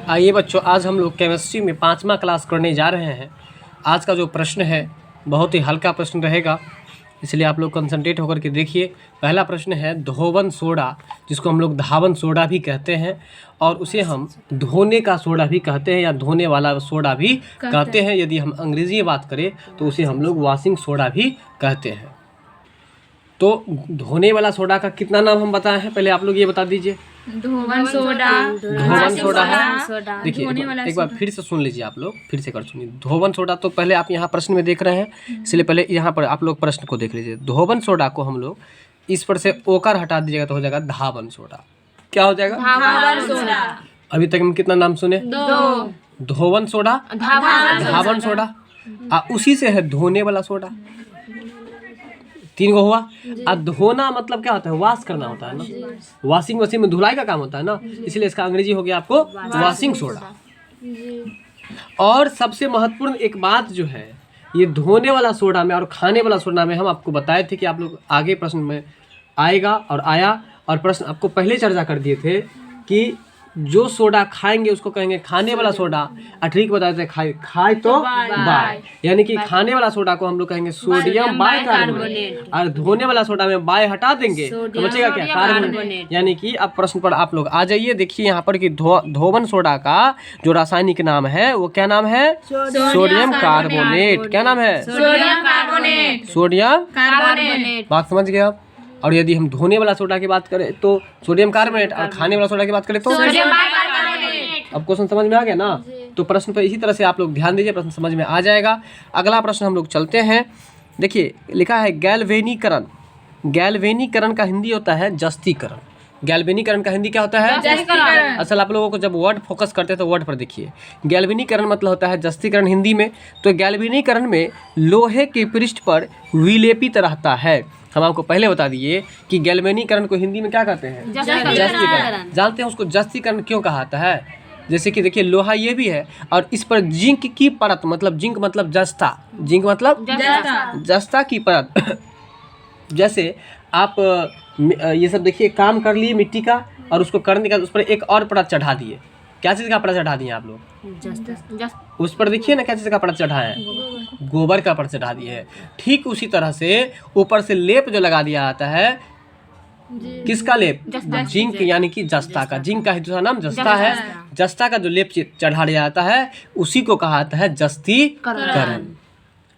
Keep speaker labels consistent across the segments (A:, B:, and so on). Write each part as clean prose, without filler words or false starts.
A: आइए बच्चों, आज हम लोग केमिस्ट्री में 5वां क्लास करने जा रहे हैं। आज का जो प्रश्न है बहुत ही हल्का प्रश्न रहेगा, इसलिए आप लोग कंसंट्रेट होकर के देखिए। पहला प्रश्न है धोवन सोडा, जिसको हम लोग धावन सोडा भी कहते हैं और उसे हम धोने का सोडा भी कहते हैं या धोने वाला सोडा भी कहते हैं। यदि हम अंग्रेजी में बात करें तो उसे हम लोग वॉशिंग सोडा भी कहते हैं। तो धोने वाला सोडा का कितना नाम हम बताए हैं, पहले आप लोग ये बता दीजिए।
B: धोवन सोडा,
A: धोवन सोडा है। देखिए एक बार फिर से सुन लीजिए, आप लोग फिर से कर सुनिए। धोवन सोडा तो पहले आप यहाँ प्रश्न में देख रहे हैं, इसलिए पहले यहाँ पर आप लोग प्रश्न को देख लीजिए। धोवन सोडा को हम लोग इस पर से ओकर हटा दीजिएगा तो हो जाएगा धावन सोडा। क्या हो जाएगा?
B: धावन सोडा।
A: अभी तक हम कितना नाम सुने?
B: दो।
A: धोवन सोडा, धावन सोडा, उसी से है धोने वाला सोडा। 3 गो हुआ। अब धोना मतलब क्या होता है? वॉश करना होता है ना। वॉशिंग मशीन में धुलाई का काम होता है ना, इसलिए इसका अंग्रेजी हो गया आपको वॉशिंग सोडा। और सबसे महत्वपूर्ण एक बात जो है, ये धोने वाला सोडा में और खाने वाला सोडा में हम आपको बताए थे कि आप लोग आगे प्रश्न में आएगा और आया, और प्रश्न आपको पहले चर्चा कर दिए थे कि जो सोडा खाएंगे उसको कहेंगे खाने वाला सोडा। ठीक बताए थे, खाए तो बाय, यानी कि खाने वाला सोडा को हम लोग कहेंगे सोडियम बाइकार्बोनेट, और धोने वाला सोडा में बाय हटा देंगे तो बचेगा क्या? कार्बोनेट। यानी कि अब प्रश्न पर आप लोग आ जाइए। देखिए यहाँ पर कि धोवन सोडा का जो रासायनिक नाम है वो क्या नाम है? Sodium carbonate. क्या नाम है?
B: Sodium carbonate.
A: Sodium
B: carbonate.
A: बात समझ गए आप? और यदि हम धोने वाला सोडा की बात करें तो सोडियम कार्बोनेट, और खाने वाला सोडा की बात करें तो
B: सोडियम बाइकार्बोनेट।
A: अब क्वेश्चन समझ में आ गया ना? तो प्रश्न पर इसी तरह से आप लोग ध्यान दीजिए, प्रश्न समझ में आ जाएगा। अगला प्रश्न हम लोग चलते हैं। देखिए लिखा है गैल्वेनीकरण। गैल्वेनीकरण का हिंदी होता है जस्तीकरण। गैल्वेनीकरण का हिंदी क्या होता है?
B: जस्तीकरण।
A: असल आप लोगों को जब वर्ड फोकस करते हैं तो वर्ड पर देखिए। गैल्वेनीकरण मतलब होता है जस्तीकरण हिंदी में। तो गैल्वेनीकरण में लोहे के पृष्ठ पर विलेपित रहता है। हम आपको पहले बता दिए कि गैल्वेनीकरण को हिंदी में क्या कहते हैं? जस्तीकरण। जानते हैं उसको जस्तीकरण क्यों कहा जाता है? जैसे कि देखिए लोहा ये भी है और इस पर जिंक की परत, मतलब जिंक मतलब जस्ता, जिंक मतलब जस्ता की परत। जैसे आप ये सब देखिए काम कर लिए मिट्टी का, और उसको करने का उस पर एक और परत चढ़ा दिए। क्या चीज़ का परत चढ़ा दिए आप लोग? उस पर देखिए ना क्या चीज़ का परत चढ़ा है? गोबर का परत चढ़ा दिए है। ठीक उसी तरह से ऊपर से लेप जो लगा दिया जाता है, किसका लेप? जिंक, यानी कि जस्ता का। जिंक का दूसरा नाम जस्ता है। जस्ता का जो लेप चढ़ा दिया जाता है उसी को कहा जाता है जस्तीकरण,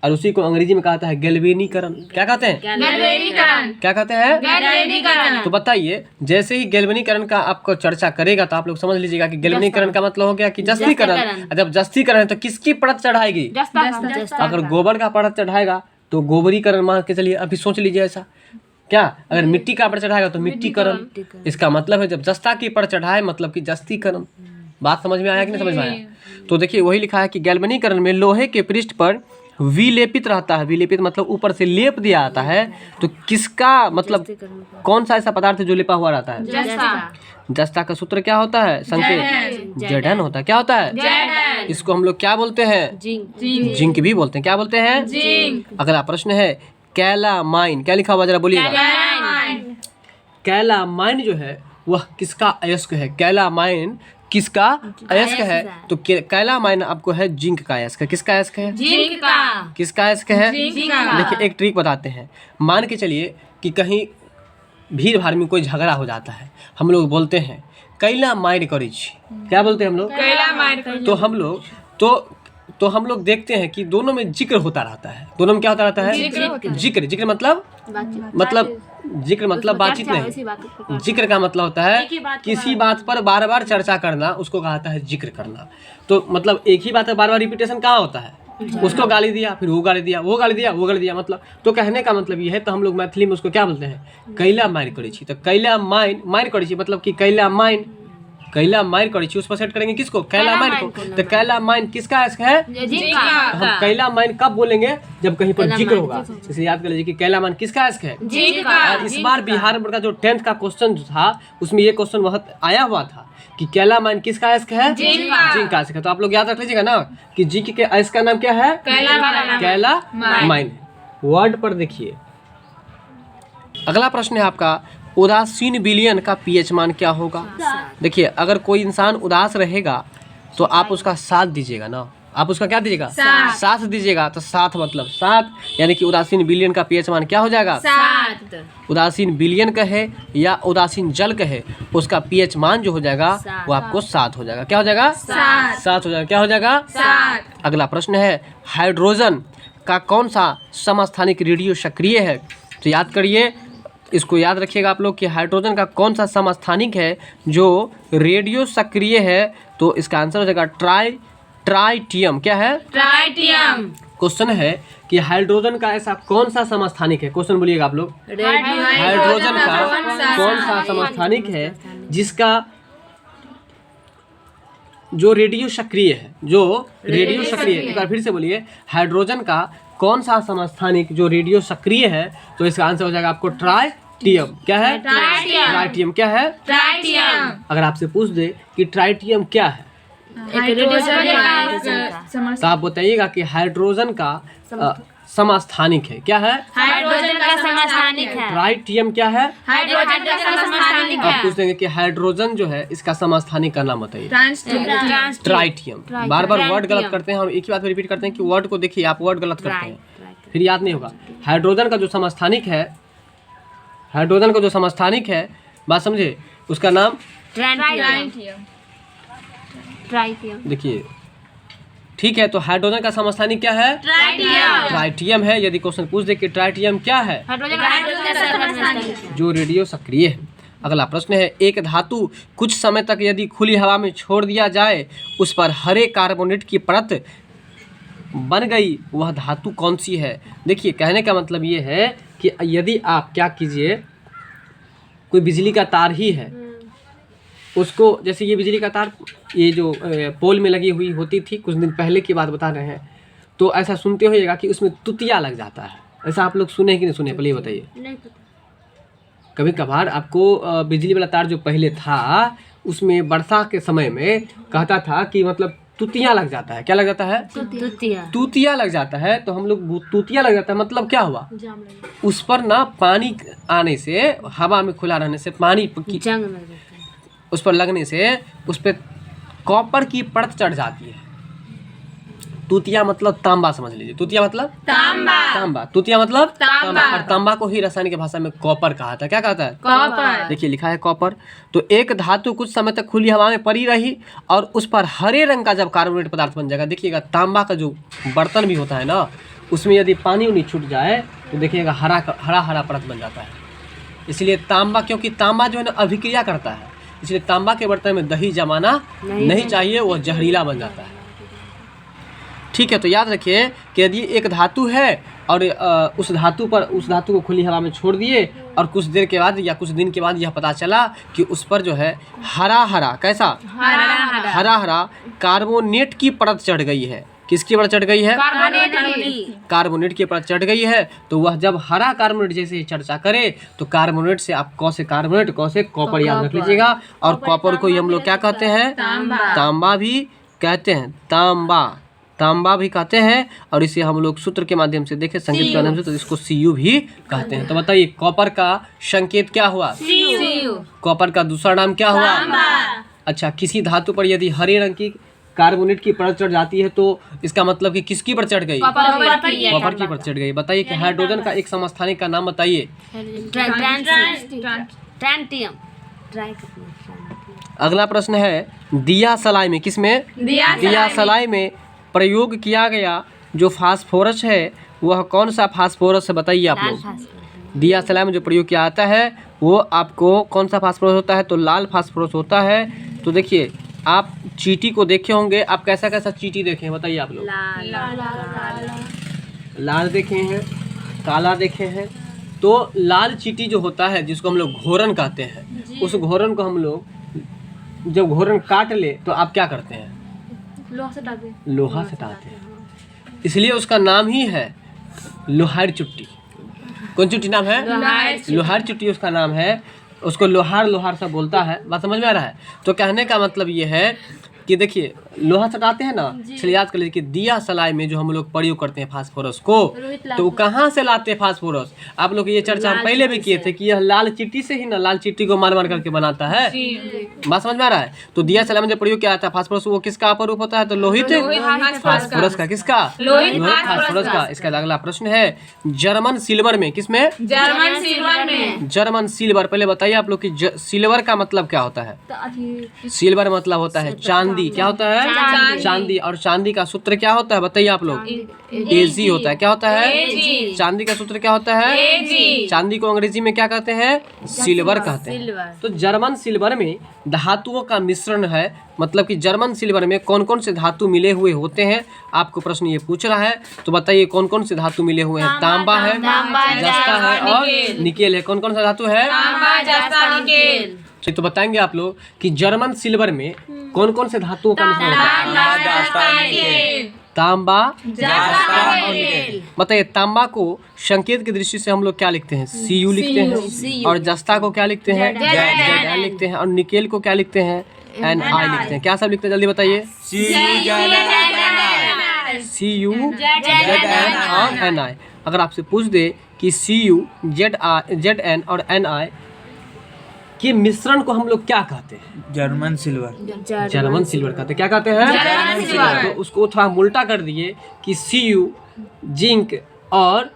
A: और उसी को अंग्रेजी में कहा जाता है गैल्वेनीकरण। क्या कहते हैं?
B: गैल्वेनीकरण।
A: क्या कहते हैं?
B: गैल्वेनीकरण।
A: तो बताइए, जैसे ही गैल्वेनीकरण का आपको चर्चा करेगा तो आप लोग समझ लीजिएगा कि गैल्वेनीकरण का मतलब हो गया कि जस्तीकरण। जब जस्तीकरण है तो किसकी परत चढ़ाएगी? अगर गोबर का परत चढ़ाएगा तो गोबरीकरण मान के चलिए। अभी सोच लीजिए ऐसा क्या? अगर मिट्टी का परत चढ़ाएगा तो मिट्टीकरण। इसका मतलब है जब जस्ता की परत चढ़ाए मतलब कि जस्तीकरण। बात समझ में आया कि नहीं समझ में आया? तो देखिए वही लिखा है कि गैल्वेनीकरण में लोहे के पृष्ठ पर विलेपित रहता है। विलेपित मतलब ऊपर से लेप दिया जाता है। तो किसका मतलब कौन सा ऐसा पदार्थ जो लेपा हुआ रहता है? जस्ता का सूत्र क्या होता है? संकेत Zn होता है। क्या होता है? इसको हम लोग क्या बोलते हैं? जिंक भी बोलते हैं। क्या बोलते हैं? जिंक। अगला प्रश्न है कैलामाइन। क्या लिखा हुआ जरा बोलिएगा। कैलामाइन जो है वह किसका अयस्क है? कैलामाइन किसका अयस्क है? तो कैलामाइन आपको है जिंक का अयस्क है। किसका अयस्क है? जिंक का। किसका अयस्क है? जिंक का। देखिए एक ट्रिक बताते हैं। मान के चलिए कि कहीं भीड़ भाड़ में कोई झगड़ा हो जाता है, हम लोग बोलते हैं कैला मार करी छी। क्या बोलते हैं हम लोग? कैला मार। तो हम लोग देखते हैं कि दोनों में जिक्र होता रहता है। दोनों में क्या होता रहता है? जिक्र। जिक्र मतलब जिक्र मतलब बातचीत नहीं। जिक्र का मतलब होता है किसी बात पर बार बार चर्चा करना, उसको कहा जाता है जिक्र करना। तो मतलब एक ही बात है, बार बार रिपीटेशन कहाँ होता है? उसको गाली दिया, फिर वो गाली दिया, वो गाली दिया, वो गाली दिया, मतलब तो कहने का मतलब ये है। तो हम लोग मैथिली में उसको क्या बोलते हैं? कैला मार करी छी। तो कैला मार करी छी मतलब कि कैला मार करी छी। उस पर सेट करेंगे किसको? कैला माइन को। तो कैला माइन किसका अयस्क है? जिंक का। हम कैला माइन कब बोलेंगे? जब कहीं पर जिक्र होगा। इसे याद कर लीजिए कि कैला माइन किसका अयस्क है? जिंक का। और इस बार बिहार बोर्ड का जो 10th का क्वेश्चन था उसमें ये क्वेश्चन बहुत आया हुआ था कि कैला माइन किसका अयस्क है? जिंक का अयस्क है। तो आप लोग याद रख लीजिएगा ना कि जिंक के अयस्क का नाम क्या है? कैला माइन। वर्ड पर देखिए। अगला प्रश्न है आपका उदासीन विलयन का पीएच मान क्या होगा? देखिए अगर कोई इंसान उदास रहेगा तो आप उसका साथ दीजिएगा ना, आप उसका क्या दीजिएगा, साथ दीजिएगा। तो साथ मतलब सात, यानी कि उदासीन विलयन का पीएच मान क्या हो जाएगा,
B: 7।
A: उदासीन विलयन कहे या उदासीन जल कहे, उसका पीएच मान जो हो जाएगा वो आपको 7 हो जाएगा। क्या हो जाएगा, 7 हो जाएगा। क्या हो जाएगा,
B: 7।
A: अगला प्रश्न है, हाइड्रोजन का कौन सा समस्थानिक रेडियो सक्रिय है। तो याद करिए, इसको याद रखिएगा आप लोग कि हाइड्रोजन का कौन सा समस्थानिक है जो रेडियो सक्रिय है। तो इसका आंसर हो जाएगा ट्राइटियम। क्या है,
B: ट्राइटियम।
A: क्वेश्चन है कि हाइड्रोजन का ऐसा कौन सा समस्थानिक है, क्वेश्चन बोलिएगा आप लोग। हाइड्रोजन का कौन सा समस्थानिक है जिसका जो रेडियो सक्रिय है, जो रेडियो सक्रिय है। एक बार फिर से बोलिए, हाइड्रोजन का कौन सा समस्थानिक जो रेडियो सक्रिय है। तो इसका आंसर हो जाएगा आपको ट्राइटियम। क्या है, ट्राइटियम। क्या है,
B: ट्राइटियम।
A: अगर आपसे पूछ दे कि ट्राइटियम क्या है तो आप बताइएगा कि हाइड्रोजन का समस्थानिक है। क्या है,
B: हाइड्रोजन का समस्थानिक है।
A: ट्राइटियम क्या है,
B: हाइड्रोजन का समस्थानिक
A: आप
B: है।
A: पूछ देंगे कि हाइड्रोजन जो है इसका समस्थानिक का नाम बताइए। ट्राइटियम। बार बार वर्ड गलत करते हैं हम, एक ही बात रिपीट करते हैं कि वर्ड को देखिए, आप वर्ड गलत करते हैं फिर याद नहीं होगा। हाइड्रोजन का जो समस्थानिक है, हाइड्रोजन का जो समस्थानिक है, बात समझे, उसका नाम
B: ट्राइटियम।
A: देखिए, ठीक है। तो हाइड्रोजन का समस्थानिक क्या है, ट्राइटियम है। यदि क्वेश्चन पूछ दे कि ट्राइटियम क्या है,
B: हाइड्रोजन का समस्थानिक है।
A: जो रेडियो सक्रिय है। अगला प्रश्न है, एक धातु कुछ समय तक यदि खुली हवा में छोड़ दिया जाए, उस पर हरे कार्बोनेट की परत बन गई, वह धातु कौन सी है। देखिए, कहने का मतलब ये है कि यदि आप क्या कीजिए, कोई बिजली का तार ही है, उसको, जैसे ये बिजली का तार ये जो पोल में लगी हुई होती थी, कुछ दिन पहले की बात बता रहे हैं, तो ऐसा सुनते होइएगा कि उसमें तुतिया लग जाता है। ऐसा आप लोग सुने कि नहीं सुने, पहले बताइए। कभी कभार आपको बिजली वाला तार जो पहले था, उसमें वर्षा के समय में कहता था कि मतलब तुतिया लग जाता है। क्या लग जाता है, तुतिया लग जाता है। तो हम लोग तुतिया लग जाता है मतलब क्या हुआ, उस पर ना पानी आने से, हवा में खुला रहने से पानी की उस पर लगने से उस पर कॉपर की परत चढ़ जाती है। तुतिया मतलब तांबा समझ लीजिए। तुतिया मतलब तांबा। तुतिया मतलब तांबा। और तांबा को ही रासायनिक भाषा में कॉपर कहा था। क्या कहता है,
B: कॉपर।
A: देखिए लिखा है कॉपर। तो एक धातु कुछ समय तक खुली हवा में पड़ी रही और उस पर हरे रंग का जब कार्बोनेट पदार्थ बन जाएगा, देखिएगा तांबा का जो बर्तन भी होता है ना, उसमें यदि पानी उनी छूट जाए तो देखिएगा हरा हरा परत बन जाता है। इसलिए तांबा, क्योंकि तांबा जो है ना अभिक्रिया करता है, इसलिए तांबा के बर्तन में दही जमाना नहीं चाहिए, वह जहरीला बन जाता है। ठीक है। तो याद रखिए कि यदि एक धातु है और उस धातु को खुली हवा में छोड़ दिए और कुछ देर के बाद या कुछ दिन के बाद यह पता चला कि उस पर जो है हरा कैसा, हरा कार्बोनेट की परत चढ़ गई है। किसकी परत चढ़ गई है, कार्बोनेट की परत चढ़ गई है। तो वह जब हरा कार्बोनेट जैसे चर्चा करे तो कार्बोनेट से आप कौ से कार्बोनेट, कौ से कॉपर याद रख लीजिएगा। और कॉपर को हम लोग क्या कहते हैं, तांबा भी कहते हैं। तांबा भी कहते हैं। और इसे हम लोग सूत्र के माध्यम से देखें, संकेत के माध्यम से, तो इसको Cu भी कहते हैं। तो बताइए कॉपर का संकेत क्या हुआ, कॉपर का दूसरा नाम क्या हुआ, अच्छा। किसी धातु पर यदि हरे रंग की कार्बोनेट की परत चढ़ जाती है तो इसका मतलब कि किसकी परत चढ़ गई, कॉपर की परत चढ़ गई। बताइए कि हाइड्रोजन का एक समस्थानिक का नाम बताइए। अगला प्रश्न है, दिया सलाई में, किसमें, दिया सलाई में प्रयोग किया गया जो फास्फोरस है वह कौन सा फास्फोरस है, बताइए आप लोग। दिया सलाई में जो प्रयोग किया जाता है वो आपको कौन सा फास्फोरस होता है, तो लाल फास्फोरस होता है। तो देखिए, आप चींटी को देखे होंगे, आप कैसा कैसा चींटी देखे हैं, बताइए आप लोग। लाल देखे हैं, काला देखे हैं। तो लाल चींटी जो होता है, जिसको हम लोग घोरन कहते हैं, उस घोरन को हम लोग जब घोरन काट ले तो आप क्या करते हैं, लोहा सटाते हैं। इसलिए उसका नाम ही है लोहार चुट्टी। कौन चुट्टी नाम है, लोहार चुट्टी उसका नाम है। उसको लोहार सा बोलता है। बात समझ में आ रहा है। तो कहने का मतलब ये है कि देखिए लोहा सटाते हैं ना, चलिए याद कर लीजिए कि दिया सलाई में जो हम लोग प्रयोग करते हैं फास्फोरस को, तो वो कहाँ से लाते हैं फास्फोरस? आप लोग ये चर्चा हम पहले भी किए थे कि यह लाल चिट्टी से ही ना, लाल चिट्टी को मार मार करके बनाता है। बात समझ में आ रहा है? तो दिया सलाई में जो प्रयोग किया जाता है फास्फोरस, वो किसका अपरूप होता है? तो लोहित फास्फोरस का। किसका? लोहित फास्फोरस का। इसका अगला प्रश्न है जर्मन सिल्वर में, किसमें?
B: जर्मन सिल्वर में।
A: जर्मन सिल्वर, पहले बताइए आप लोग कि सिल्वर का मतलब क्या होता है? सिल्वर मतलब होता है चांदी। क्या होता है? चांदी। और चांदी का सूत्र क्या होता है बताइए आप लोग? एजी होता है। क्या होता है? चांदी का सूत्र क्या होता है? चांदी को अंग्रेजी में क्या कहते हैं? सिल्वर कहते हैं। तो जर्मन सिल्वर में धातुओं का मिश्रण है, मतलब कि जर्मन सिल्वर में कौन कौन से धातु मिले हुए होते हैं? आपको प्रश्न ये पूछ रहा है, तो बताइए कौन कौन से धातु मिले हुए हैं? तांबा है, जस्ता है और निकेल है। कौन कौन सा धातु है? तो बताएंगे आप लोग कि जर्मन सिल्वर में कौन कौन से धातुओं का मिश्रण होता है? तांबा, जस्ता और निकेल। बताइए तांबा को संकेत की दृष्टि से हम लोग क्या लिखते हैं? Cu लिखते हैं। और जस्ता को क्या लिखते हैं? Zn लिखते हैं। और निकेल को क्या लिखते हैं? Ni लिखते हैं। क्या सब लिखते हैं जल्दी बताइए? Cu, Zn और Ni। अगर आपसे पूछ दे कि Cu, Zn और Ni के मिश्रण को हम लोग क्या कहते हैं?
C: German silver.
A: जर्मन सिल्वर कहते हैं। क्या कहते हैं?
B: German silver.
A: तो उसको थोड़ा उल्टा कर दिए कि Cu, जिंक और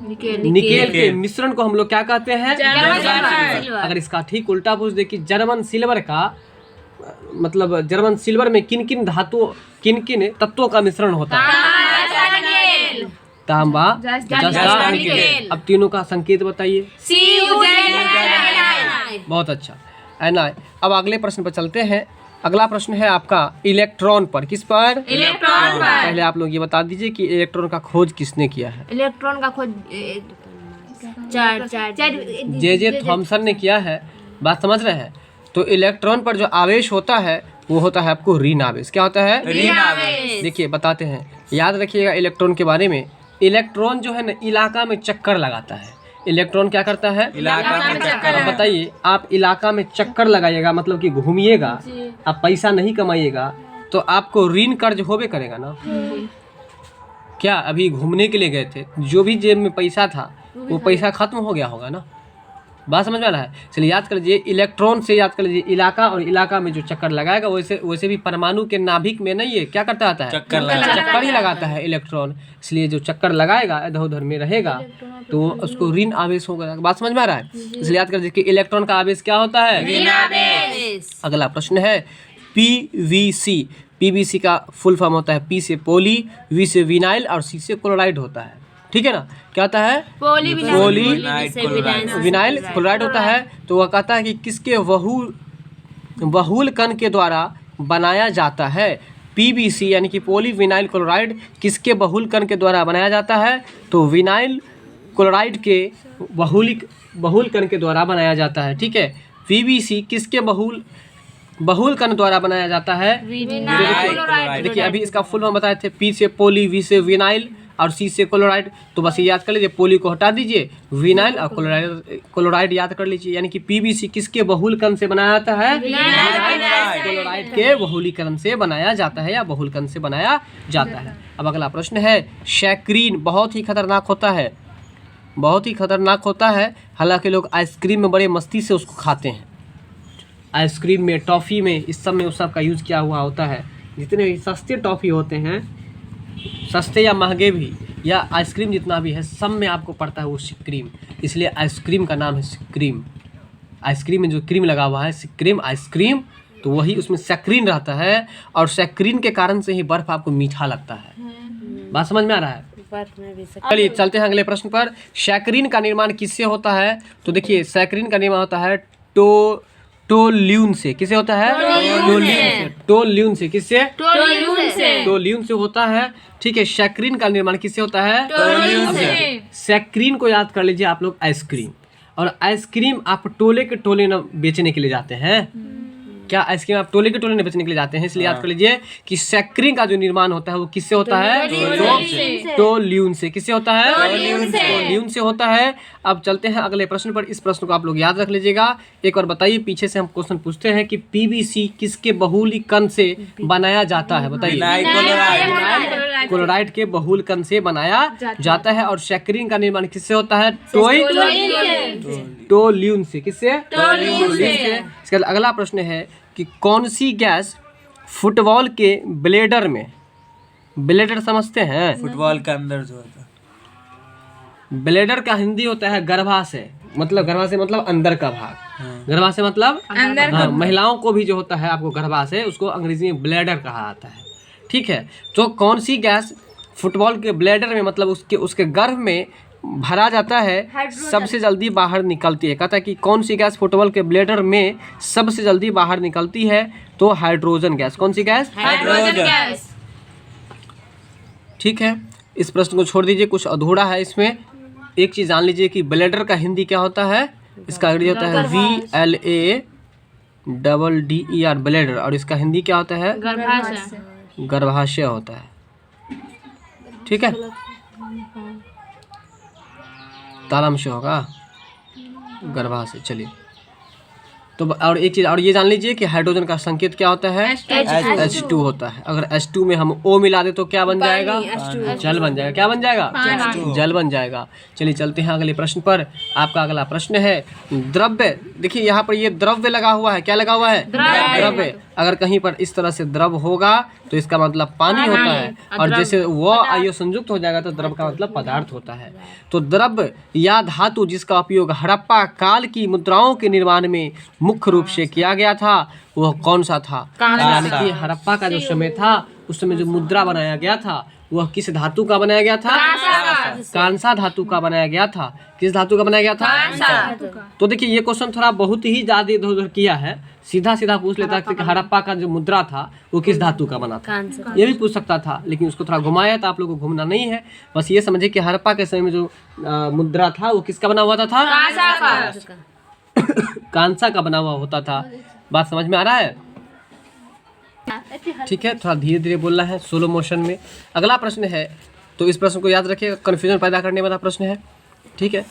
A: निकेल के मिश्रण को हम लोग क्या कहते हैं?
B: German silver.
A: अगर इसका ठीक उल्टा पूछ दे कि जर्मन सिल्वर का मतलब जर्मन सिल्वर में किन किन धातुओं, किन किन तत्वों का मिश्रण होता है? तांबा, जस्ता, निकेल। अब तीनों का संकेत बताइए। बहुत अच्छा। Ni। अब अगले प्रश्न पर चलते हैं। अगला प्रश्न है आपका इलेक्ट्रॉन पर। किस पर?
B: इलेक्ट्रॉन पर।
A: पहले आप लोग ये बता दीजिए कि इलेक्ट्रॉन का खोज किसने किया है?
B: इलेक्ट्रॉन का खोज
A: जे थॉमसन ने किया है। बात समझ रहे हैं? तो इलेक्ट्रॉन पर जो आवेश होता है वो होता है आपको ऋण आवेश। क्या होता है?
C: ऋण आवेश।
A: देखिए बताते हैं, याद रखिएगा इलेक्ट्रॉन के बारे में। इलेक्ट्रॉन जो है ना इलाका में चक्कर लगाता है। इलेक्ट्रॉन क्या करता है?
C: इलाका में चक्कर।
A: अब बताइए, आप इलाका में चक्कर लगाइएगा मतलब कि घूमिएगा, आप पैसा नहीं कमाइएगा, तो आपको ऋण कर्ज होबे करेगा ना। क्या अभी घूमने के लिए गए थे, जो भी जेब में पैसा था वो पैसा खत्म हो गया होगा ना। बात समझ में आ रहा है? चलिए याद कर लीजिए, इलेक्ट्रॉन से याद कर लीजिए इलाका, और इलाका में जो चक्कर लगाएगा वैसे भी परमाणु के नाभिक में नहीं है क्या करता आता है? चक्कर ही लगाता है इलेक्ट्रॉन। इसलिए जो चक्कर लगाएगा इधर उधर में रहेगा तो उसको ऋण आवेश होगा। बात समझ में आ रहा है? इसलिए याद कर लीजिए कि इलेक्ट्रॉन का आवेश क्या होता है?
B: ऋण आवेश।
A: अगला प्रश्न है पीवीसी। पीवीसी का फुल फॉर्म होता है पी से पोली, वी से विनाइल और सी से क्लोराइड होता है। ठीक है ना? क्या होता है? पोली विनाइल क्लोराइड होता है। तो वह कहता है कि किसके बहुल कण के द्वारा बनाया जाता है? पीवीसी यानी कि पोली विनाइल क्लोराइड किसके बहुल कण के द्वारा बनाया जाता है? तो विनाइल क्लोराइड के बहुल कण के द्वारा बनाया जाता है। ठीक है, पीवीसी किसके बहुल कण द्वारा बनाया जाता है? देखिए अभी इसका फुल फॉर्म बताए थे, पी से पोली, वी से विनाइल और सी से क्लोराइड। तो बस ये याद कर लीजिए, पोली को हटा दीजिए, विनाइल और क्लोराइड याद कर लीजिए। यानी कि पीवीसी किसके बहुल कण से बनाया जाता है? क्लोराइड के बहुलीकरण से बनाया जाता है या बहुल कण से बनाया जाता है। अब अगला प्रश्न है सैक्रीन। बहुत ही खतरनाक होता है, बहुत ही खतरनाक होता है। हालांकि लोग आइसक्रीम में बड़े मस्ती से उसको खाते हैं। आइसक्रीम में, टॉफ़ी में, इस सब में उस सब का यूज़ किया हुआ होता है। जितने भी सस्ते टॉफ़ी होते हैं, सस्ते या महंगे भी, या आइसक्रीम जितना भी है, सब में आपको पड़ता है वो सिक्रीम। इसलिए आइसक्रीम का नाम है सिक्रीम। आइसक्रीम में जो क्रीम लगा हुआ है सिक्रीम आइसक्रीम, तो वही उसमें सैक्रीन रहता है, और सैक्रीन के कारण से ही बर्फ़ आपको मीठा लगता है। बात समझ में आ रहा है? चलिए चलते हैं अगले प्रश्न पर। सैक्रीन का निर्माण किससे होता है? तो देखिए सैक्रीन का निर्माण होता है टोल्यून से। किससे होता है? टोल्यून से। किससे? टोल्यून से होता है। ठीक है, सैक्रीन का निर्माण किससे होता है? टोल्यून से। सैक्रीन को याद कर लीजिए आप लोग आइसक्रीम, और आइसक्रीम आप टोले के टोले न बेचने के लिए जाते हैं। क्या आइसक्रीम आप टोले के टोले नहीं बेचने के लिए जाते हैं, इसलिए याद कर लीजिए कि सैकरीन का जो निर्माण होता है वो किससे होता है? टोल्यून से। किससे होता है? टोल्यून से होता है। अब चलते हैं अगले प्रश्न पर। इस प्रश्न को आप लोग याद रख लीजिएगा। एक बार बताइए, पीछे से हम क्वेश्चन पूछते हैं कि पीवीसी किसके बहुलक से बनाया जाता है? बताइए। क्लोराइड के बहुलक से बनाया जाता है। और सैकरीन का निर्माण किससे होता है? टोल्यून से। किससे? टोल्यून से। इसके बाद अगला प्रश्न है कि कौन सी गैस फुटबॉल के ब्लेडर में, ब्लेडर समझते हैं?
C: फुटबॉल के अंदर जो होता है।
A: ब्लेडर का हिंदी होता है गर्भाशय। मतलब गर्भाशय मतलब अंदर का भाग। गर्भाशय मतलब अंदर। हाँ, महिलाओं को भी जो होता है आपको गर्भाशय, उसको अंग्रेजी में ब्लेडर कहा जाता है। ठीक है, तो कौन सी गैस फुटबॉल के ब्लेडर में मतलब उसके गर्भ में भरा जाता है, सबसे जल्दी बाहर निकलती है? कहता है कि कौन सी गैस फुटबॉल के ब्लेडर में सबसे जल्दी बाहर निकलती है? तो हाइड्रोजन गैस। कौन सी गैस?
B: Hydrogen gas.
A: ठीक है, इस प्रश्न को छोड़ दीजिए, कुछ अधूरा है इसमें। एक चीज जान लीजिए कि ब्लेडर का हिंदी क्या होता है? इसका अंग्रेजी होता है VLADDER, ब्लेडर। और इसका हिंदी क्या होता है?
B: गर्भाशय।
A: गर्भाशय होता है। ठीक है, तालाम से होगा गर्भाशय। चलिए, तो और एक चीज और ये जान लीजिए कि हाइड्रोजन का संकेत क्या होता है? H2 होता है। अगर H2 में हम O मिला दे तो क्या बन जाएगा? जल बन जाएगा। क्या बन जाएगा? जल बन जाएगा। चलिए चलते हैं अगले प्रश्न पर। आपका अगला प्रश्न है द्रव्य। देखिए यहाँ पर ये द्रव्य लगा हुआ है। क्या लगा हुआ है? द्रव्य। अगर कहीं पर इस तरह से द्रव होगा तो इसका मतलब पानी होता है, और जैसे वो आयु संयुक्त हो जाएगा तो द्रव का मतलब पदार्थ होता है। तो द्रव्य या धातु जिसका उपयोग हड़प्पा काल की मुद्राओं के निर्माण में मुख्य रूप से किया गया था, वह कौन सा था? यानी कि हड़प्पा का जो समय था, उस समय जो मुद्रा बनाया गया था वह किस धातु का बनाया गया था? कांसा धातु का बनाया गया था। किस धातु का बनाया गया था? तो देखिए ये क्वेश्चन थोड़ा बहुत ही ज्यादा इधर उधर किया है। सीधा सीधा पूछ लेता कि हड़प्पा का जो मुद्रा था वो किस धातु का बना था, ये भी पूछ सकता था, लेकिन उसको थोड़ा घुमाया था। आप लोगों को घूमना नहीं है, बस ये समझे कि हड़प्पा के समय में जो मुद्रा था वो किसका बना हुआ था? कांसा का बना हुआ होता था। बात समझ में आ रहा है? ठीक है, थोड़ा धीरे धीरे बोलना है, स्लो मोशन में। अगला प्रश्न है, तो इस प्रश्न को याद रखिएगा, कंफ्यूजन पैदा करने वाला प्रश्न है। ठीक है,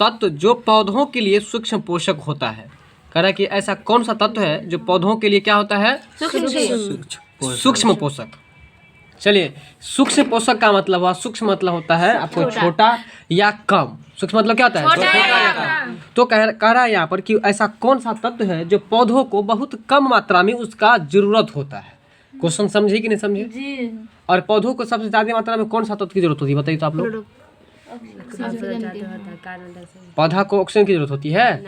A: तत्व जो पौधों के लिए सूक्ष्म पोषक होता है। कह रहा है कि ऐसा कौन सा तत्व है जो पौधों के लिए क्या होता है? सूक्ष्म पोषक। चलिए, सूक्ष्म पोषक का मतलब हुआ, सूक्ष्म मतलब होता है आपको छोटा या कम। सूक्ष्म मतलब क्या होता है? छोटा या कम। तो कह रहा है यहाँ पर कि ऐसा कौन सा तत्व है जो पौधों को बहुत कम मात्रा में उसका जरूरत होता है। क्वेश्चन समझे कि नहीं समझे? जी। और पौधों को सबसे ज्यादा मात्रा में कौन सा तत्व की जरूरत होती है? बताइए तो आप लोग। पौधा को ऑक्सीजन की जरूरत होती है?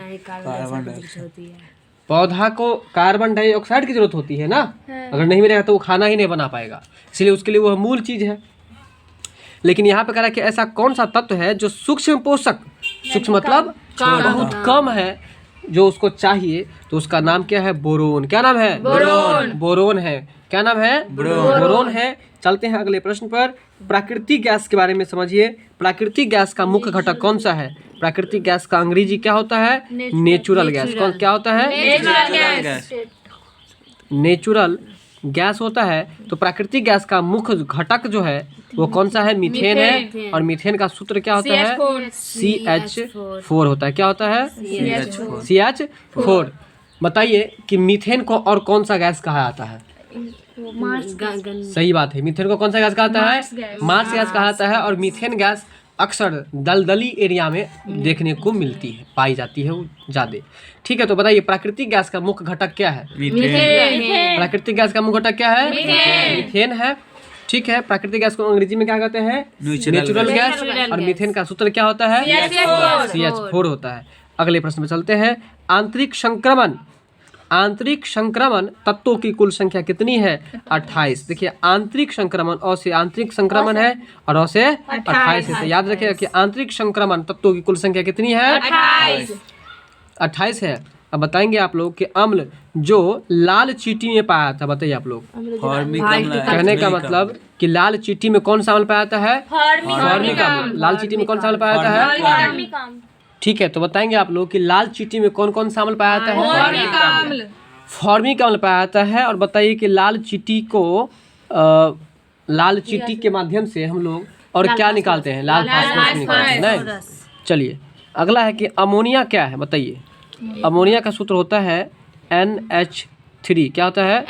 A: पौधा को कार्बन डाइऑक्साइड की जरूरत होती है ना। अगर नहीं मिलेगा तो वो खाना ही नहीं बना पाएगा, इसलिए उसके लिए वह मूल चीज है। लेकिन यहाँ पे कह रहा है कि ऐसा कौन सा तत्व है जो सूक्ष्म पोषक, सूक्ष्म मतलब बहुत कम है, जो उसको चाहिए, तो उसका नाम क्या है? बोरोन। क्या नाम है? बोरोन। बोरोन है। क्या नाम है? बोरोन है। चलते हैं अगले प्रश्न पर। प्राकृतिक गैस के बारे में समझिए। प्राकृतिक गैस का मुख्य घटक कौन सा है? प्राकृतिक गैस का अंग्रेजी क्या होता है? Natural gas. कौन क्या होता है? नेचुरल गैस होता है। तो प्राकृतिक गैस का मुख्य घटक जो है वो कौन सा है? मीथेन है। और मीथेन का सूत्र क्या होता है? CH4 होता है। क्या होता है? CH4। बताइए कि मीथेन को और कौन सा गैस कहा जाता है? सही बात है, मीथेन को कौन सा गैस कहा जाता है? मार्स गैस कहा जाता है। और मीथेन गैस अक्सर दलदली एरिया में देखने को मिलती है, पाई जाती है वो ज्यादा। ठीक है, तो बताइए प्राकृतिक गैस का मुख्य घटक क्या है? प्राकृतिक गैस का मुख्य घटक क्या है? मीथेन है। ठीक है, प्राकृतिक गैस को अंग्रेजी में क्या कहते हैं? Natural gas. और मीथेन का सूत्र क्या होता है? CH4 होता है। अगले प्रश्न में चलते हैं। आंतरिक संक्रमण। आंतरिक संक्रमण तत्वों की कुल संख्या कितनी है? 28। देखिए, आंतरिक संक्रमण और से आंतरिक संक्रमण है और और से 28 है। तो याद रखिएगा कि आंतरिक संक्रमण तत्वों की कुल संख्या कितनी है? 28 है। अब बताएंगे आप लोग कि अम्ल जो लाल चींटी में पाया था, बताइए आप लोग। कहने का मतलब कि लाल चींटी में कौन सा अम्ल पाया जाता है? फॉर्मिक अम्ल। लाल चींटी में कौन सा अम्ल पाया जाता है? ठीक है, तो बताएंगे आप लोग कि लाल चींटी में कौन कौन सा अम्ल पाया जाता है? फॉर्मिक अम्ल पाया जाता है। और बताइए कि लाल चींटी के माध्यम से हम लोग और क्या निकालते हैं? लाल फास्फोरस निकालते हैं। नहीं, चलिए अगला है कि अमोनिया क्या है, बताइए। अमोनिया का सूत्र होता है NH3। क्या होता है?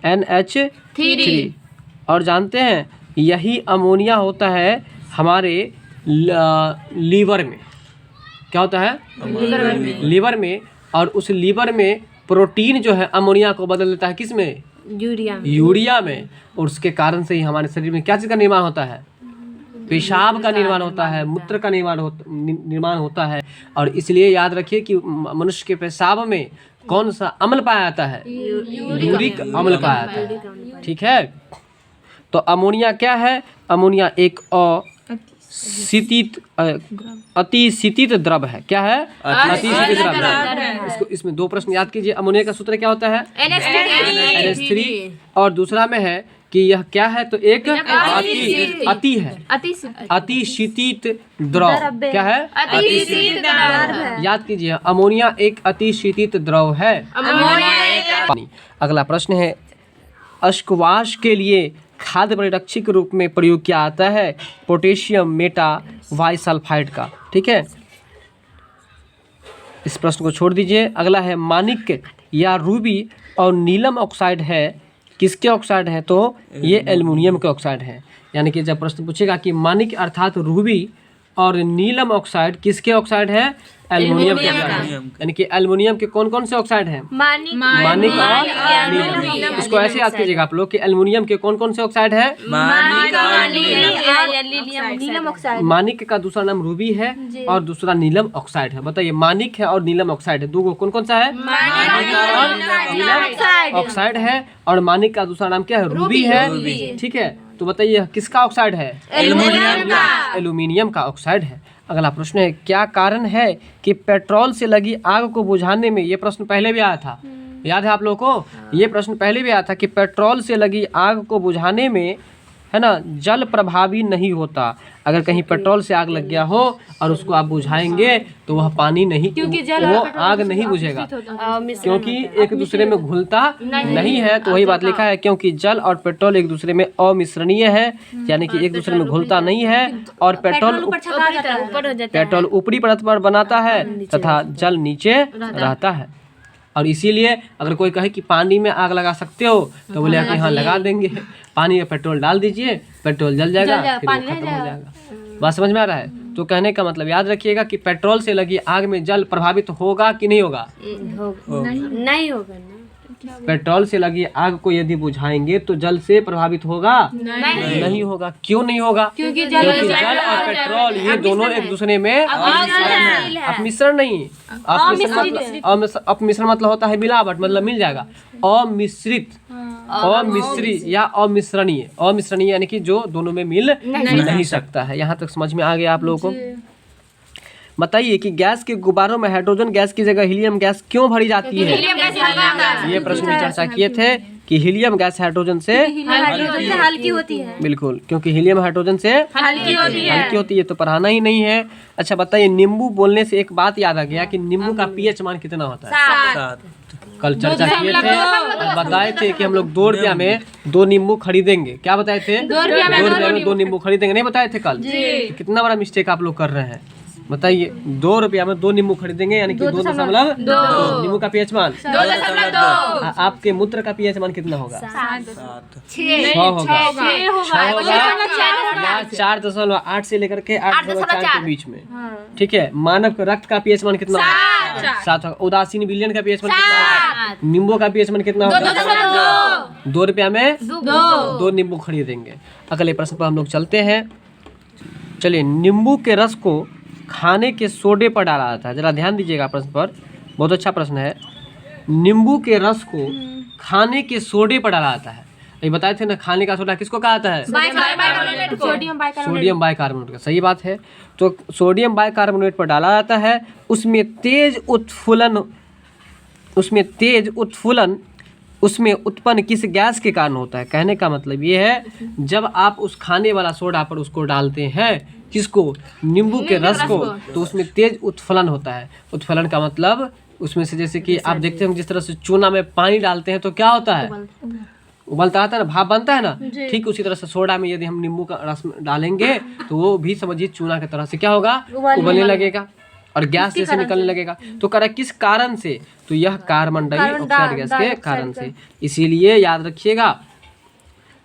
A: NH3। और जानते हैं यही अमोनिया होता है हमारे लीवर में। क्या होता है? लीवर में। और उस लीवर में प्रोटीन जो है अमोनिया को बदल देता है किस में? यूरिया में। और उसके कारण से ही हमारे शरीर में क्या चीज़ का निर्माण होता है? पेशाब का निर्माण होता है, मूत्र का निर्माण होता है। और इसलिए याद रखिए कि मनुष्य के पेशाब में कौन सा अम्ल पाया जाता है? यूरिक अम्ल पाया जाता है। ठीक है, तो अमोनिया क्या है? अमोनिया एक अतिशीतित द्रव है। क्या है? अतिशीतित द्रव है। इसमें दो प्रश्न याद कीजिए। अमोनिया का सूत्र क्या होता है? NH3। और दूसरा में है कि यह क्या है? तो एक अति है, अतिशीतित द्रव। क्या है? याद कीजिए, अमोनिया एक अतिशीतित द्रव है। अगला प्रश्न है, स्क्वाश के लिए खाद्य परिरक्षक के रूप में प्रयोग किया जाता है पोटेशियम मेटावाइसल्फाइड का। ठीक है, इस प्रश्न को छोड़ दीजिए। अगला है, मानिक या रूबी और नीलम ऑक्साइड है किसके ऑक्साइड है? तो ये एल्युमिनियम के ऑक्साइड है। यानी कि जब प्रश्न पूछेगा कि मानिक अर्थात रूबी और नीलम ऑक्साइड किसके ऑक्साइड है? एल्युमिनियम के ऑक्साइड। यानी कि एल्युमिनियम के कौन कौन से ऑक्साइड हैं? मानिक और नीलम। इसको ऐसे याद कीजिएगा आप लोग कि एल्युमिनियम के कौन कौन से ऑक्साइड है? मानिक का दूसरा नाम रूबी है और दूसरा नीलम ऑक्साइड है। बताइए, मानिक है और नीलम ऑक्साइड है, दो कौन कौन सा है? नीलम ऑक्साइड है। और मानिक का दूसरा नाम क्या है? रूबी है। ठीक है, तो बताइए किसका ऑक्साइड है? एल्युमिनियम का ऑक्साइड है। अगला प्रश्न है, क्या कारण है कि पेट्रोल से लगी आग को बुझाने में, ये प्रश्न पहले भी आया था, याद है आप लोगों को? ये प्रश्न पहले भी आया था कि पेट्रोल से लगी आग को बुझाने में, है ना, जल प्रभावी नहीं होता। अगर कहीं पेट्रोल से आग लग गया हो और उसको आप बुझाएंगे तो वह पानी नहीं, वो आग नहीं बुझेगा, क्योंकि एक दूसरे में घुलता नहीं है। तो वही बात लिखा है, क्योंकि जल और पेट्रोल एक दूसरे में अमिश्रणीय है, यानी कि एक दूसरे में घुलता नहीं है। और पेट्रोल ऊपरी परत पर बनाता है तथा जल नीचे रहता है। और इसीलिए अगर कोई कहे कि पानी में आग लगा सकते हो तो बोले कि हाँ लगा देंगे। पानी में पेट्रोल डाल दीजिए, पेट्रोल जल जाएगा, फिर वो खत्म हो जाएगा। बात समझ में आ रहा है? तो कहने का मतलब याद रखिएगा कि पेट्रोल से लगी आग में जल प्रभावित होगा कि नहीं होगा?
B: नहीं होगा।
A: पेट्रोल से लगी आग को यदि बुझाएंगे तो जल से प्रभावित होगा? नहीं होगा। क्यों नहीं होगा? क्योंकि जल और पेट्रोल ये दोनों एक दूसरे में अपमिश्रण नहीं। अपमिश्रण मतलब होता है मिलावट, मतलब मिल जाएगा। अमिश्रित, अमिश्री या अमिश्रणीय। अमिश्रणीय यानी कि जो दोनों में मिल नहीं सकता है। यहाँ तक समझ में आ गया आप लोगों को? बताइए कि गैस के गुब्बारों में हाइड्रोजन गैस की जगह हीलियम गैस क्यों भरी जाती है? ये प्रश्न में चर्चा किए थे कि हीलियम गैस हाइड्रोजन से
B: हल्की होती है।
A: बिल्कुल, क्योंकि हीलियम हाइड्रोजन से हल्की होती है। तो पढ़ाना ही नहीं है। अच्छा बताइए, नींबू बोलने से एक बात याद आ गया कि नींबू का पीएच मान कितना होता है? 7। कल चर्चा किए थे और बताए थे कि हम लोग 2 रुपया में 2 नींबू खरीदेंगे। क्या बताए थे? 2 रुपया में 2 नींबू खरीदेंगे। नहीं बताए थे कल? कितना बड़ा मिस्टेक आप लोग कर रहे हैं। बताइए, 2 रुपया में 2 नींबू खरीदेंगे, यानी कि 2.2। नींबू का पीएच मान 2.2। आपके मूत्र का पीएच मान कितना होगा? 6 होगा। 4.8 से लेकर के 8.4 के बीच में। ठीक है, मानव का रक्त का पीएच मान कितना होगा? 7 होगा। उदासीन विलयन का पीएच मान कितना होगा? नींबू का पीएच मान कितना होगा? 2 रुपया में 2 नींबू खरीदेंगे। अगले प्रश्न पर हम लोग चलते हैं। चलिए, नींबू के रस को खाने के सोडे पर डाला जाता है। जरा ध्यान दीजिएगा प्रश्न पर, बहुत अच्छा प्रश्न है। नींबू के रस को खाने के सोडे पर डाला जाता है। ये बताए थे ना, खाने का सोडा किसको कहा जाता है? सोडियम बाइकार्बोनेट का। सही बात है। तो सोडियम बाइकार्बोनेट पर डाला जाता है। उसमें तेज उत्फुल्लन उत्पन्न किस गैस के कारण होता है? कहने का मतलब ये है, जब आप उस खाने वाला सोडा पर उसको डालते हैं, किसको? नींबू के रस को, तो उसमें तेज उत्फलन होता है। उत्फलन का मतलब उसमें से जैसे कि आप देखते हैं जिस तरह से चूना में पानी डालते हैं तो क्या होता है, उबलता आता है ना, भाप बनता है ना। ठीक उसी तरह से सोडा में यदि हम नींबू का रस डालेंगे तो वो भी समझिए चूना की तरह से क्या होगा, उबलने लगेगा और गैस जैसे निकलने लगेगा। तो कह रहा है किस कारण से, तो यह कार्बन डाइऑक्साइड गैस के कारण से। इसीलिए याद रखिएगा,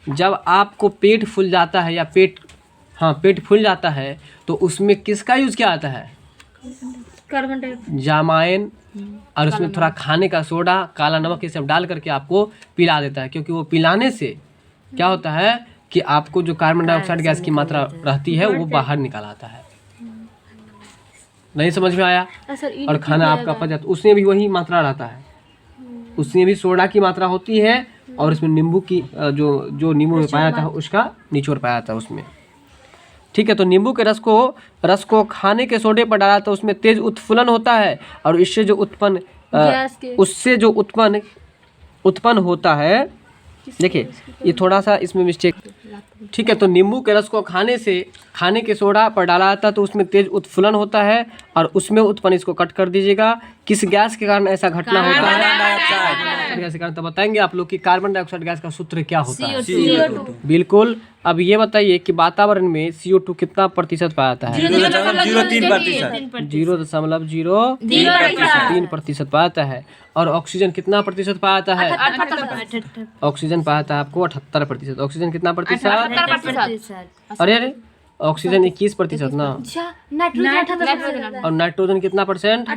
A: जब आपको पेट फूल जाता है या पेट फूल जाता है तो उसमें किसका यूज किया जाता है,
B: कार्बन डाइऑक्साइड,
A: जामाइन, और उसमें थोड़ा खाने का सोडा, काला नमक, ये सब डाल करके आपको पिला देता है। क्योंकि वो पिलाने से क्या होता है कि आपको जो कार्बन डाइऑक्साइड गैस की मात्रा रहती है वो बाहर निकल आता है। नहीं समझ में आया? और खाना आपका पच जाता है, उसमें भी वही मात्रा रहता है, उसमें भी सोडा की मात्रा होती है और उसमें नींबू की जो नींबू में पाया था उसका निचोड़ पाया था उसमें। ठीक है, तो नींबू के रस को खाने के सोडे पर डाला तो उसमें तेज उत्फुलन होता है और इससे जो उत्पन्न होता है, देखिए ये थोड़ा सा इसमें मिस्टेक। ठीक है, तो नींबू के रस को खाने के सोडा पर डाला जाता है तो उसमें तेज उत्फुलन होता है और उसमें उत्पन्न, इसको कट कर दीजिएगा, किस गैस के कारण ऐसा घटना होता है, गैस के कारण। तो बताएंगे आप लोग कि कार्बन डाइऑक्साइड गैस का सूत्र क्या होता है।
B: CO2।
A: बिल्कुल। अब ये बताइए कि वातावरण में CO2 कितना प्रतिशत पाया जाता है? 0.03% पाया जाता है। और ऑक्सीजन कितना प्रतिशत पाया जाता है? ऑक्सीजन पाया जाता है आपको 78%। ऑक्सीजन कितना प्रतिशत? अरे ऑक्सीजन 21% ना, और नाइट्रोजन कितना परसेंट?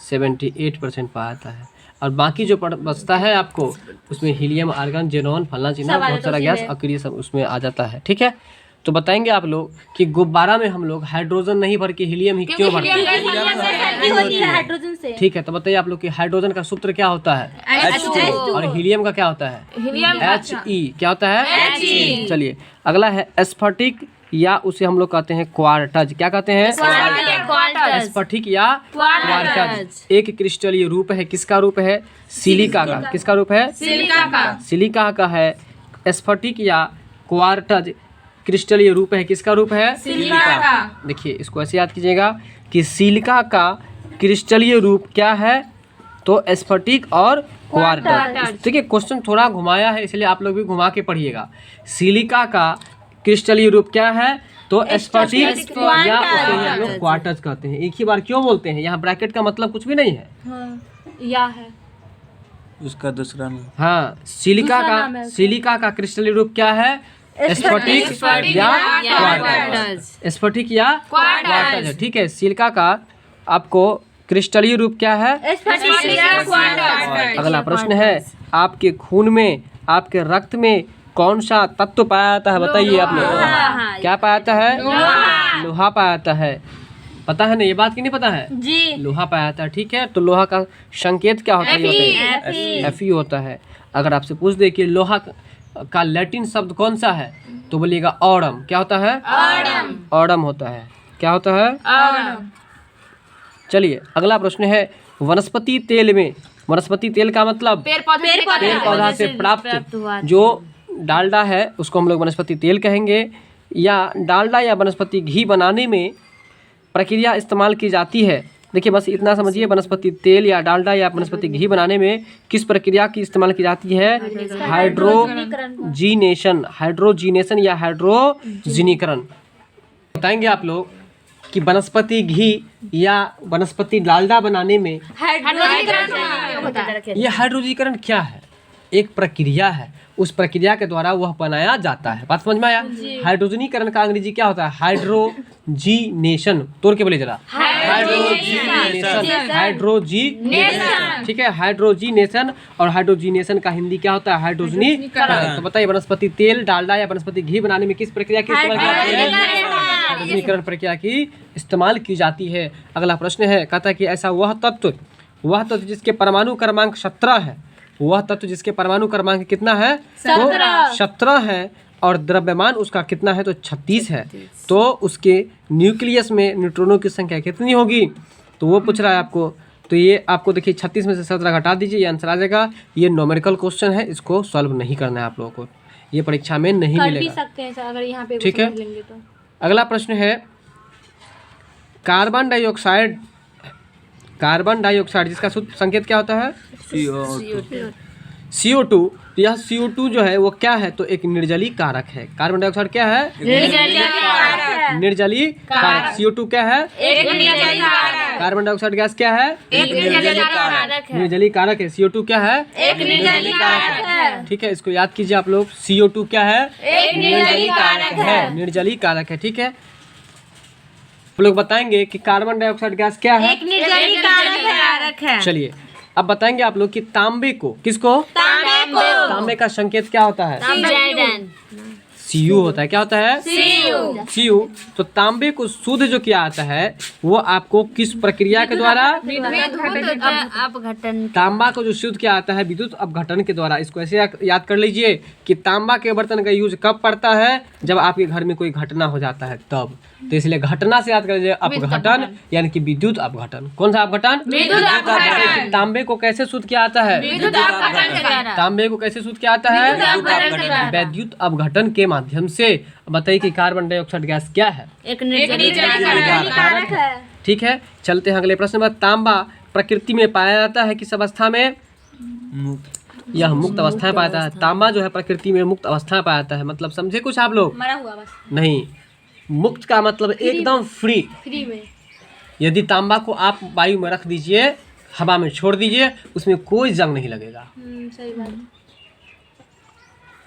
A: 78% पाया जाता है। और बाकी जो बचता है आपको उसमें हीलियम, आर्गन, जेनॉन, फलना चिना, बहुत सारा गैस अक्रिय सब उसमें आ जाता है। ठीक है, तो बताएंगे आप लोग कि गुब्बारा में हम लोग हाइड्रोजन नहीं भर के हीलियम ही क्यों भरते हैं?
B: हाइड्रोजन से।
A: ठीक है, तो बताइए आप लोग कि हाइड्रोजन का सूत्र क्या होता है? और हीलियम का क्या होता है? He। क्या होता है? चलिए अगला है स्फटिक, या उसे हम लोग कहते हैं क्वार्टज। क्या कहते हैं? स्फटिक या क्वार्टज। एक क्रिस्टलीय रूप है, किसका रूप है? सिलिका का। किसका रूप है? सिलिका का है। स्फटिक या क्वार्टज क्रिस्टलीय रूप है, किसका रूप है? सिलिका का। देखिए इसको ऐसे याद कीजिएगा कि सिलिका का क्रिस्टलीय रूप क्या है, तो स्फटिक और क्वार्टज। देखिए क्वेश्चन थोड़ा घुमाया है, इसलिए आप लोग भी घुमा के पढ़िएगा। सिलिका का क्रिस्टलीय रूप क्या है, तो स्फटिक, या उसे हम लोग क्वार्टज कहते हैं। एक ही बार क्यों बोलते हैं, यहाँ ब्रैकेट का मतलब कुछ भी नहीं है,
B: या है
C: उसका दूसरा नाम।
A: हाँ, सिलिका का क्रिस्टलीय रूप क्या है? स्फटिक या क्वार्टज। स्फटिक या क्वार्टज है। ठीक है, सिलिका का आपको क्रिस्टलीय रूप क्या है? अगला प्रश्न है, आपके खून में, आपके रक्त में कौन सा तत्व पाया जाता है? बताइए आप लोग। क्या पाया जाता है? लोहा पाया जाता है। पता है ना ये बात कि नहीं पता है?
B: जी।
A: लोहा पाया जाता है। ठीक है, तो लोहा का संकेत क्या होता है? Fe होता है। अगर आपसे पूछ दे कि लोहा का लैटिन शब्द कौन सा है, तो बोलिएगा ऑडम। क्या होता है? ऑडम होता है। क्या होता है? चलिए अगला प्रश्न है, वनस्पति तेल में, वनस्पति तेल का मतलब पेड़ पौधा से प्राप्त जो डालडा है उसको हम लोग वनस्पति तेल कहेंगे। या डालडा या वनस्पति घी बनाने में प्रक्रिया इस्तेमाल की जाती है। देखिए बस इतना समझिए, वनस्पति तेल या डालडा या वनस्पति घी बनाने में किस प्रक्रिया की इस्तेमाल की जाती है? हाइड्रोजीनेशन या हाइड्रोजीनीकरण। बताएंगे आप लोग कि वनस्पति घी या वनस्पति डालडा बनाने में ये हाइड्रोजीनीकरण क्या है? एक प्रक्रिया है, उस प्रक्रिया के द्वारा वह बनाया जाता है। बात समझ में आया? हाइड्रोजनीकरण का अंग्रेजी क्या होता है? हाइड्रोजीनेशन। तोड़ के बोले जरा, हाइड्रोजीनेशन। ठीक है, हाइड्रोजीनेशन। और हाइड्रोजीनेशन का हिंदी क्या होता है? हाइड्रोजनीकरण। तो बताइए वनस्पति तेल, डालडा या वनस्पति घी बनाने में किस प्रक्रिया की इस्तेमाल की जाती है? हाइड्रोजनीकरण प्रक्रिया की इस्तेमाल की जाती है। अगला प्रश्न है, कहता है कि ऐसा वह तत्व जिसके परमाणु क्रमांक 17 है, वह तत्व जिसके परमाणु क्रमांक कितना है? तो 17 है। और द्रव्यमान उसका कितना है? तो 36 है। तो उसके न्यूक्लियस में न्यूट्रॉनों की संख्या कितनी होगी? तो वो पूछ रहा है आपको। तो ये आपको देखिए 36 में से 17 घटा दीजिए, ये आंसर आ जाएगा। ये न्यूमेरिकल क्वेश्चन है, इसको सॉल्व नहीं करना है आप लोगों को, ये परीक्षा में नहीं मिलेगा। ठीक है, अगला प्रश्न है, कार्बन कार्बन डाइऑक्साइड जिसका सूत्र संकेत क्या होता है?
C: CO2।
A: CO2। तो यह CO2 जो है वो क्या है? तो एक निर्जली कारक है। कार्बन डाइऑक्साइड क्या है? निर्जली कारक। CO2 क्या है? कार्बन डाइऑक्साइड गैस क्या है? निर्जली कारक है। CO2 क्या है? ठीक है, इसको याद कीजिए आप लोग। CO2 क्या है? निर्जली कारक है। ठीक है, आप लोग बताएंगे कि कार्बन डाइऑक्साइड गैस क्या है? चलिए अब बताएंगे आप लोग कि तांबे को, किसको? तांबे का संकेत क्या होता है? Cu होता है। क्या होता है? Cu। तो तांबे को शुद्ध जो किया जाता है वो आपको किस प्रक्रिया के द्वारा?
D: अपघटन।
A: तांबा को जो शुद्ध किया जाता है विद्युत अपघटन के द्वारा। इसको ऐसे याद कर लीजिए कि तांबा के बर्तन का यूज कब पड़ता है? जब आपके घर में कोई घटना हो जाता है तब। तो इसलिए घटना से याद कर लीजिए अपघटन, यानी कि विद्युत अपघटन। कौन सा अपघटन? तांबे को कैसे शुद्ध किया जाता है? तांबे को कैसे शुद्ध किया जाता है? विद्युत अपघटन के माध्यम से। बताइए कि कार्बन डाइऑक्साइड गैस क्या है?
D: एक निर्जली कारक है।
A: ठीक है, चलते हैं अगले प्रश्न पर। तांबा प्रकृति में पाया जाता है किस अवस्था में? यह मुक्त अवस्था में पाया जाता है। तांबा जो है प्रकृति में मुक्त अवस्था में पाया जाता है। मतलब समझे कुछ आप लोग?
B: मरा हुआ बस।
A: नहीं, मुक्त का मतलब एकदम फ्री
B: में।
A: यदि तांबा को आप वायु में रख दीजिए, हवा में छोड़ दीजिए, उसमें कोई जंग नहीं लगेगा।
B: सही बात।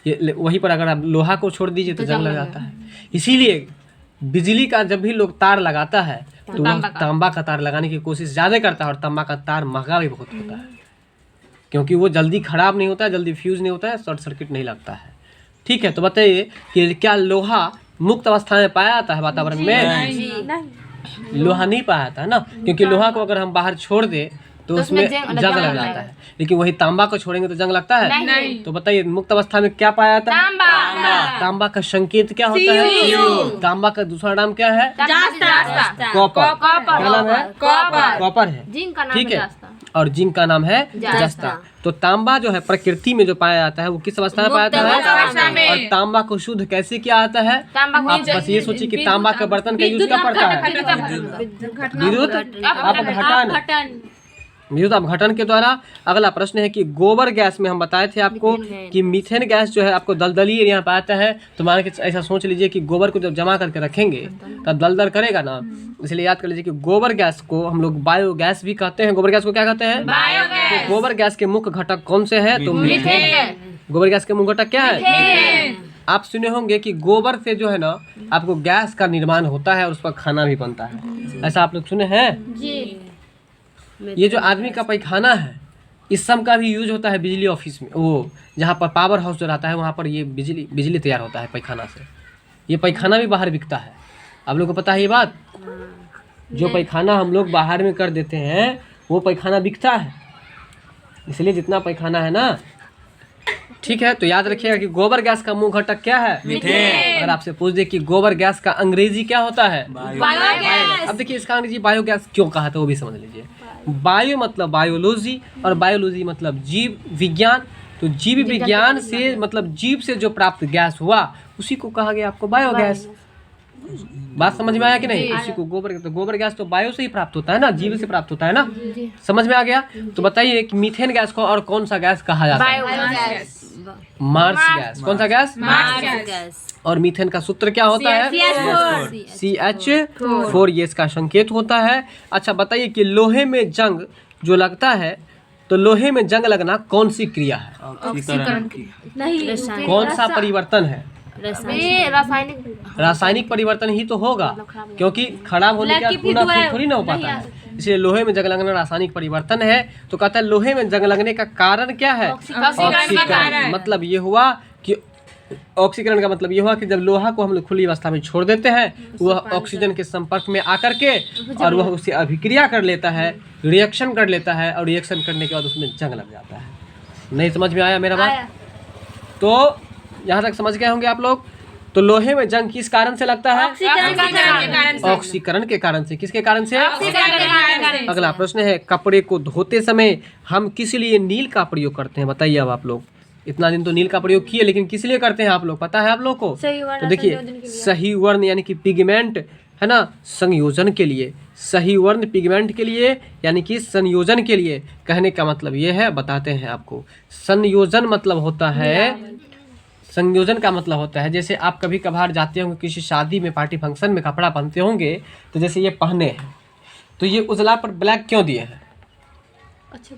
A: ये वहीं पर अगर आप लोहा को छोड़ दीजिए तो जंग लग जाता है। इसीलिए बिजली का जब भी लोग तार लगाता है तो वह तांबा का तार लगाने की कोशिश ज़्यादा करता है। और तांबा का तार महंगा भी बहुत होता है, क्योंकि वो जल्दी खराब नहीं होता है, जल्दी फ्यूज नहीं होता है, शॉर्ट सर्किट नहीं लगता है। ठीक है, तो बताइए कि क्या लोहा मुक्त अवस्था में पाया जाता है वातावरण में?
B: नहीं।
A: लोहा नहीं पाया जाता है ना, क्योंकि लोहा को अगर हम बाहर छोड़ दे तो उसमें जंग लग जाता है। लेकिन वही तांबा को छोड़ेंगे तो जंग लगता है? नहीं। तो बताइए मुक्त अवस्था में क्या पाया जाता है? तांबा का संकेत क्या होता है? तांबा का दूसरा नाम क्या है? कॉपर। क्या नाम है? कॉपर है। ठीक है, और जिंक का नाम है जस्ता। तो तांबा जो है प्रकृति में जो पाया जाता है वो किस अवस्था में पाया जाता है? और तांबा को शुद्ध कैसे किया जाता है? आप बस ये सोचिए कि तांबा का बर्तन का यूज क्या पड़ता है? विद्युत अपघटन। विद्युत अपघटन के द्वारा। अगला प्रश्न है कि गोबर गैस में हम बताए थे आपको कि मीथेन गैस जो है आपको दलदली एरिया में पाया जाता है। तो मान के ऐसा सोच लीजिए कि गोबर को जब जमा करके रखेंगे तब दलदल करेगा ना, इसलिए याद कर लीजिए कि गोबर गैस को हम लोग बायोगैस भी कहते हैं। गोबर गैस को क्या कहते हैं? तो गोबर गैस के मुख्य घटक कौन से हैं? तो मीथेन। गोबर गैस के मुख्य घटक क्या है? आप सुने होंगे कि गोबर से जो है ना आपको गैस का निर्माण होता है और उस पर खाना भी बनता है। ऐसा आप लोग सुने हैं? ये जो आदमी का पैखाना है इस सब का भी यूज होता है बिजली ऑफिस में। वो जहाँ पर पावर हाउस जो रहता है वहाँ पर ये बिजली तैयार होता है पैखाना से। ये पैखाना भी बाहर बिकता है। आप लोग को पता है ये बात? जो पैखाना हम लोग बाहर में कर देते हैं वो पैखाना बिकता है। इसलिए जितना पैखाना है ना, ठीक है, तो याद रखिएगा कि गोबर गैस का मुख्य घटक क्या है? मीथेन। अगर आपसे पूछ दे कि गोबर गैस का अंग्रेजी क्या होता है? बायोगैस। अब देखिए इसका अंग्रेजी बायोगैस क्यों कहा था वो भी समझ लीजिए। बायो मतलब बायोलॉजी और बायोलॉजी मतलब जीव विज्ञान। तो जीव विज्ञान से मतलब जीव से जो प्राप्त गैस हुआ उसी को कहा गया आपको बायोगैस। बात समझ में आया कि नहीं? उसी को गोबर गैस तो बायो से ही प्राप्त होता है ना, जीव से प्राप्त होता है ना। समझ में आ गया? तो बताइए कि मीथेन गैस को और कौन सा गैस कहा जाता है? Marsh gas. कौन सा गैस?
D: Marsh gas.
A: और मीथेन का सूत्र क्या होता है? CH4। ये इसका संकेत होता है। अच्छा बताइए कि लोहे में जंग जो लगता है तो लोहे में जंग लगना कौन सी क्रिया है?
C: ऑक्सीकरण की।
D: नहीं,
A: कौन सा परिवर्तन है? रासायनिक परिवर्तन ही तो होगा, क्योंकि खराब होने के बाद पुनः फिर थोड़ी ना हो पाता है। इसलिए लोहे में जंग लगना रासायनिक परिवर्तन है। तो कहता है लोहे में जंग लगने का कारण क्या है? ऑक्सीकरण। मतलब ये हुआ कि ऑक्सीकरण का मतलब ये हुआ कि जब लोहा को हम लोग खुली अवस्था में छोड़ देते हैं वह ऑक्सीजन के संपर्क में आकर के और वह उससे अभिक्रिया कर लेता है, रिएक्शन कर लेता है, और रिएक्शन करने के बाद उसमें जंग लग जाता है। नहीं समझ में आया मेरा बात? तो यहाँ तक समझ गए होंगे आप लोग। तो लोहे में जंग किस कारण से लगता है? ऑक्सीकरण के कारण से। किसके कारण से? अगला प्रश्न है कपड़े को धोते समय हम किस लिए नील का प्रयोग करते हैं? बताइए अब आप लोग। इतना दिन तो नील का प्रयोग किए, लेकिन किस लिए करते हैं आप लोग पता है आप लोग को? तो देखिए सही वर्ण यानी कि पिगमेंट है ना, संयोजन के लिए, सही वर्ण पिगमेंट के लिए, यानी कि संयोजन के लिए। कहने का मतलब ये है, बताते हैं आपको। संयोजन मतलब होता है, संयोजन का मतलब होता है, जैसे आप कभी कभार जाते होंगे किसी शादी में, पार्टी फंक्शन में कपड़ा पहनते होंगे, तो जैसे ये पहने हैं, तो ये उजला पर ब्लैक क्यों दिए हैं?
B: अच्छा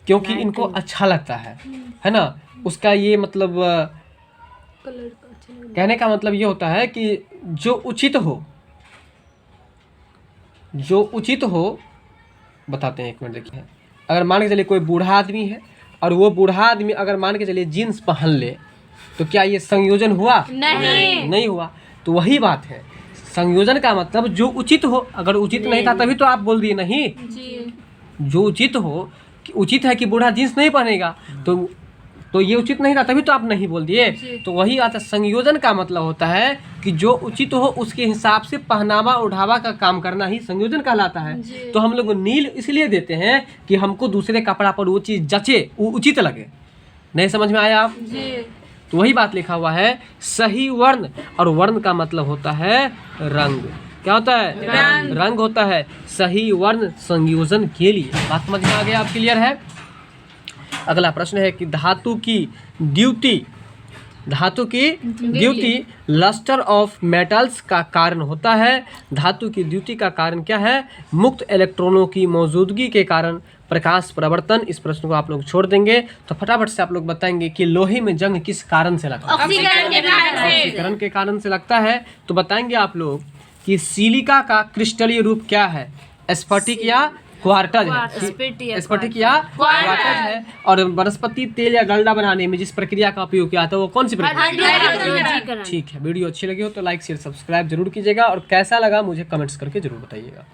A: क्योंकि इनको अच्छा लगता है ना। उसका ये मतलब
B: कलर का अच्छा लग
A: कहने का मतलब ये होता है कि जो उचित हो, जो उचित हो, बताते हैं, एक मिनट देखिए। अगर मान के चलिए कोई बूढ़ा आदमी है और वो बूढ़ा आदमी अगर मान के चलिए जीन्स पहन ले, तो क्या ये संयोजन हुआ? नहीं हुआ। तो वही बात है, संयोजन का मतलब जो उचित हो। अगर उचित नहीं था तभी तो आप बोल दिए नहीं।
B: जी।
A: जो उचित हो, कि उचित है कि बूढ़ा जीन्स नहीं पहनेगा, तो ये उचित नहीं था तभी तो आप नहीं बोल दिए। तो वही आता है, संयोजन का मतलब होता है कि जो उचित हो उसके हिसाब से पहनावा ओढ़ावा का काम करना ही संयोजन कहलाता है। तो हम लोग नील इसलिए देते हैं कि हमको दूसरे कपड़ा पर वो चीज़ जचे, वो उचित लगे। नहीं समझ में आया आप? तो वही बात लिखा हुआ है, सही वर्ण, और वर्ण का मतलब होता है रंग। क्या होता है? रंग होता है सही वर्ण संयोजन के लिए। बात समझ में आ गया? आप क्लियर है? अगला प्रश्न है कि धातु की ड्यूटी, धातु की ड्यूटी लस्टर ऑफ मेटल्स का कारण होता है। धातु की ड्यूटी का कारण क्या है? मुक्त इलेक्ट्रॉनों की मौजूदगी के कारण प्रकाश परिवर्तन। इस प्रश्न को आप लोग छोड़ देंगे, तो फटाफट से आप लोग बताएंगे कि लोहे में जंग किस कारण से लगता है? ऑक्सीकरण के कारण से लगता है। तो बताएंगे आप लोग कि सिलिका का क्रिस्टलीय रूप क्या है? स्फटिक या क्वार्टज है? स्फटिक या क्वार्टज है। और वनस्पति तेल या गल्डा बनाने में जिस प्रक्रिया का उपयोग किया जाता है वो कौन सी प्रक्रिया? ठीक है, वीडियो अच्छी लगी हो तो लाइक शेयर सब्सक्राइब जरूर कीजिएगा, और कैसा लगा मुझे कमेंट्स करके जरूर बताइएगा।